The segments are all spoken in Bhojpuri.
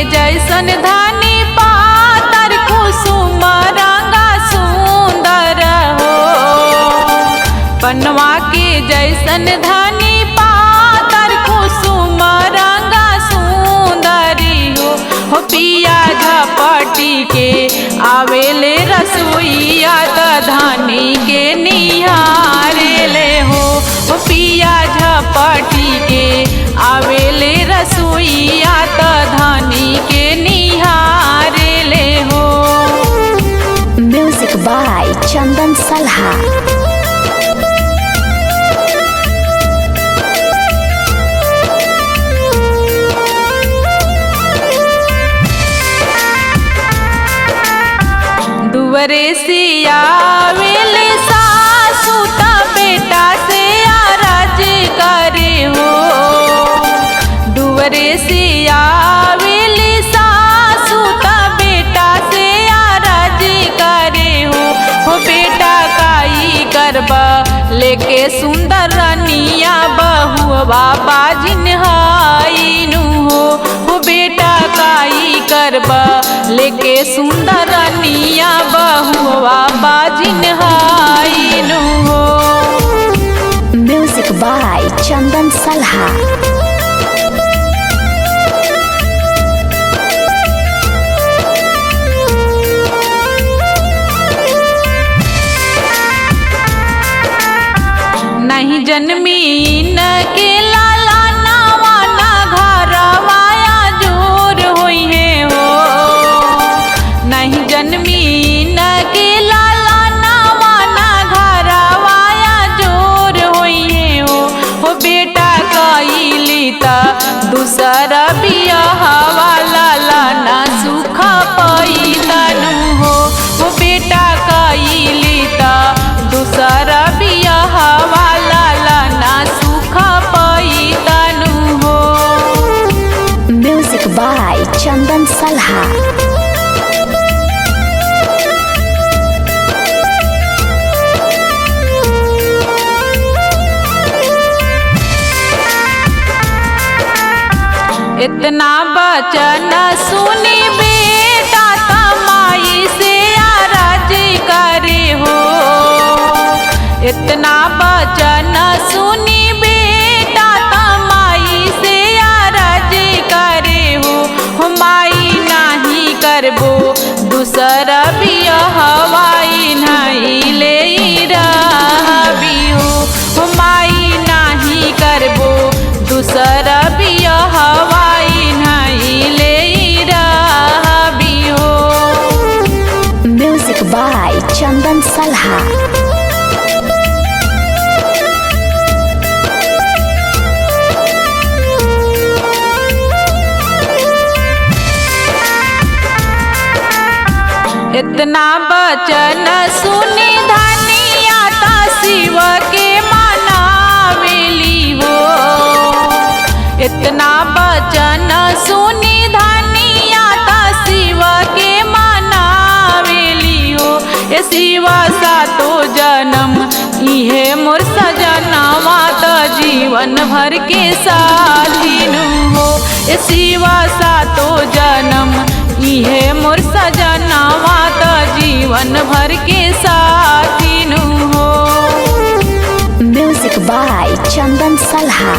जैसन धानी पातर कुसुम रंगा सुंदर हो। पनवा के जैसन धानी पातर कुसुम रंगा सुंदरी हो पिया झपटी के आवेले रसोईया त धानी के निहारे ले हो पिया झपटी के आवेले रसोईया त धानी के निहारे ले हो। म्यूजिक बाय चंदन सलहा। दुवरे से आवेले सासु त बेटा से आरज करे हो। दुवरे से आवेले सासु त बेटा से आरज करे हो बेटा काई करबा लेके सुंदर रनिया बहुआ बाजिन हाइनु हो बेटा काई करबा लेके सुंदर रनिया बहुआ बाजिन हाइनु हो। म्यूजिक बाय चंदन सलहा। नहीं जन्मी न के लाला नावाना घरवाया जोर होई है हो। नहीं जन्मी न के लाला नावाना घरवाया जोर होई है हो बेटा कइली त दूसरा बियाह वाला लाना सुख पैतनु हो बेटा कइली त दूसरा बियाह वाला लाना सुख पैतनु हो। म्यूजिक बाय चंदन सलहा। इतना बचन सुनी बेटा तमाई से आरज करे हो। इतना बचन सुनी बेटा तमाई से आरज करे हो माई नहीं करबो दूसरा बियाह वाई नहीं ले रहबी हो माई नहीं करबो दूसरा बियाह वाई नहीं ले रहबी हो। म्यूजिक बाय चंदन सलहा। इतना बचन सुनी धनिया ता शिव के मनावेली हो। इतना बचन सुनी धनिया ता शिव के मनावेली हो। ए शिवा सातो जन्म इहे मोर सजनवा त जीवन भर के साथिनु हो। ए शिवा सातो जन्म इहे मोर सजनवा त जीवन भर के साथिनु हो। म्यूजिक बाय चंदन सलहा।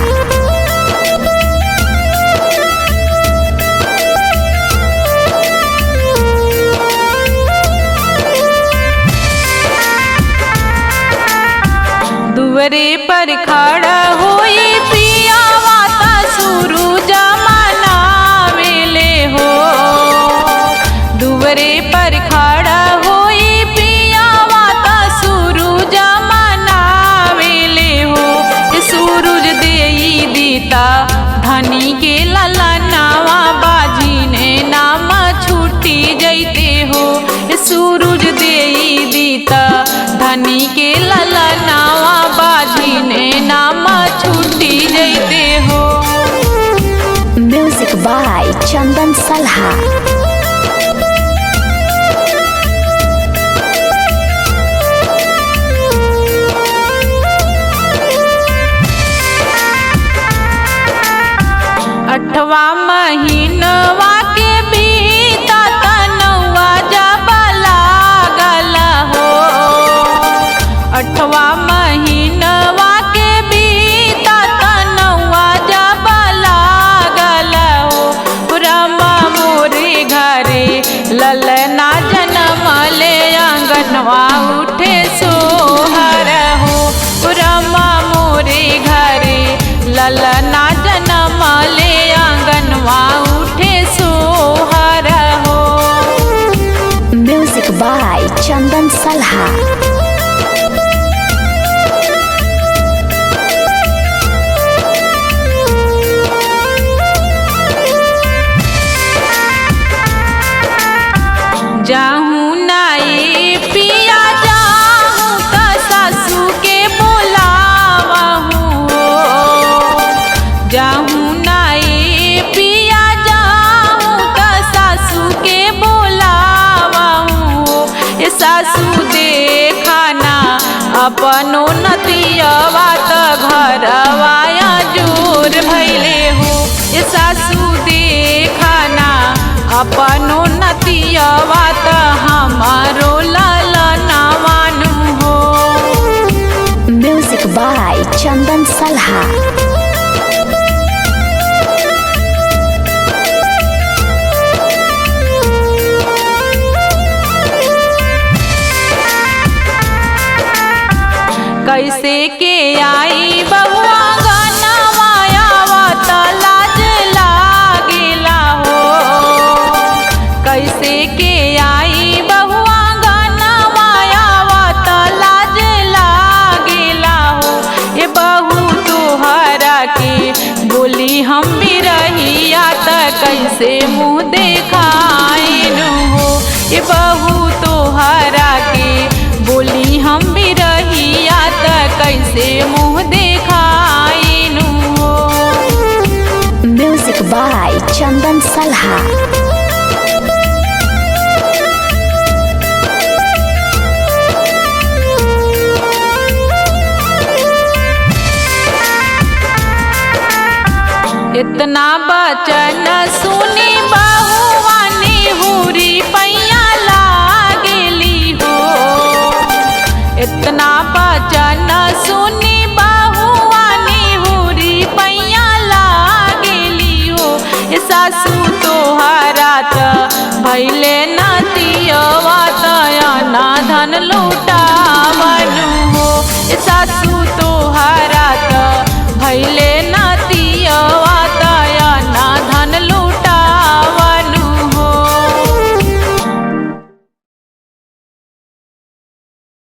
दुवरे पर खड़ा होई पियावा ता सूरज मनावेले हो। दुवरे पर खड़ा होई पियावा ता सूरज मनावेले हो। सूरज देई दीता धनी के ललनावा बाजी ने नाम छूटी जैते हो। सूरज देई दीता धनी के ललनावा बाजी ने नाम छूटी जैते हो। म्यूजिक बाय चंदन सलहा। अठवा महीनवा के ललना जनम ले आंगनवा उठे सोहर हो रमा मोरे घरे ललना जनम ले आंगनवा उठे सोहर हो। Music by Chandan Salha. जाहूँ नाई पिया जाहूँ त सासू के बोलावहूँ जाहूँ नाई पिया जाहूँ त सासू के बोलावहूँ ये सासू देखाना अपनो नतियवा त घरवाया जोर भैले हो ये सासू देखाना अपनो नतियवा त हमारो ललना मानू हो। Music by Chandan Salha. कैसे के आई बहुआ गनवाया आवत लाज लागेला हो कैसे के आई बहुआ गनवाया आवत लाज लागेला हो ये बहू तोहरा के बोली हम भी रहिया त कैसे मुँह देखाइनु हो ये बहू तोहरा के बोली हम भी रहिया त कैसे मुँह देखाइनु हो। Music by Chandan Salha. इतना बचन सुनी बहुवानी हुरी पैया लागेली हो इतना बचन सुनी बहुवानी हुरी पैया लागेली हो ये सासू तोहरा त भैले नतियवा त ना धन लूट